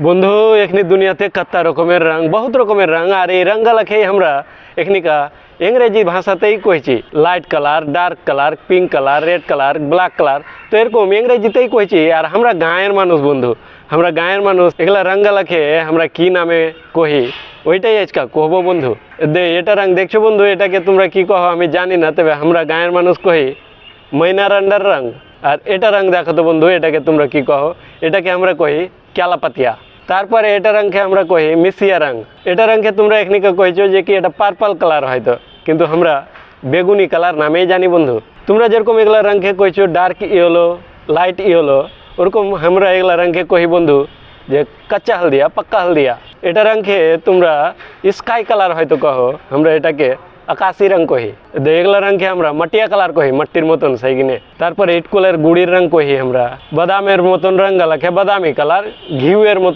বন্ধু এখনি দুনিয়াতে কত রকমের রং, বহুত রকমের রং, আর এই রঙগুলা খেয়ে আমরা এখনিকা ইংরেজি ভাষাতেই কইছি light colour, dark colour, pink colour, red colour, black colour. তো এরকম ইংরেজিতেই কইছি। আর আমরা গাঁয়ের মানুষ বন্ধু, আমরা গাঁয়ের মানুষ এগুলা রঙগুলা খেয়ে আমরা কি নামে কহি ওইটাই আজকে কহবো বন্ধু। এটা রং দেখছো বন্ধু, এটাকে তোমরা কি কহ আমি জানি না, তবে আমরা গাঁয়ের মানুষ কহি ময়নারান্ডার রং। আর এটা রং দেখো তো বন্ধু, এটাকে তোমরা কি কহ? এটাকে আমরা কহি ক্যালাপাতিয়া। তারপরে এটা রঙকে আমরা কহি মিসিয়া রং। এটা রঙকে তোমরা এখনিকে কইছো যে কি এটা পার্পল কালার হয়তো, কিন্তু আমরা বেগুনি কালার নামেই জানি বন্ধু। তোমরা যেরকম এগুলা রঙকে কইছো ডার্ক ইয়েলো, লাইট ইয়েলো, ওরকম আমরা এগুলা রঙকে কহি বন্ধু যে কাঁচা হলদিয়া, পাক্কা হলদিয়া। এটা রঙকে তোমরা স্কাই কালার হয়তো কহ, আমরা এটাকে আকাশি রং কহি। এগুলা রঙকে আমরা মাটিয়া কালার কহি, মাটির মতন সেইখানে। তারপরে ইটকুলের গুড়ির রং কহি আমরা। বাদামের মতন রঙ গালাকে বাদামি কালার, ঘিউয়ের মতন